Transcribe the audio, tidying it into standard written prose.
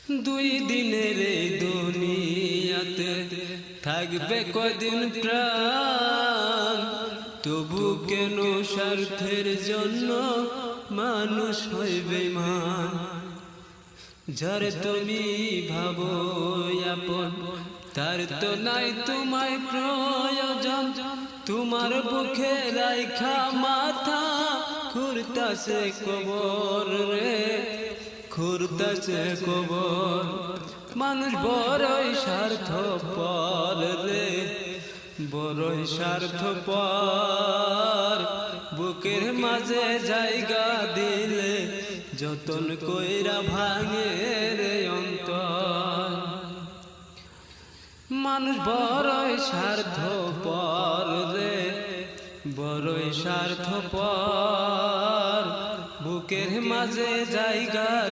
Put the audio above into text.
দুই দিনের এই দুনিয়াতে থাকবে কদিন প্রাণ, তবু কেন স্বার্থের জন্য মানুষ হয় বেঈমান। যার তুমি ভাবো আপন, তার তো নাই তোমায় প্রয়োজন। তোমার বুকে রাইখা মাথা খুঁড়তাছে কবর রে, খুঁড়তাছে কবর। মানুষ বড়ই স্বার্থপর রে, বড়ই স্বার্থপর। বুকের মাঝে জায়গা দিলে যতন কইরা ভাঙে রে অন্তর। মানুষ বড়ই স্বার্থপর রে, বড়ই স্বার্থপর। বুকের মাঝে জায়গা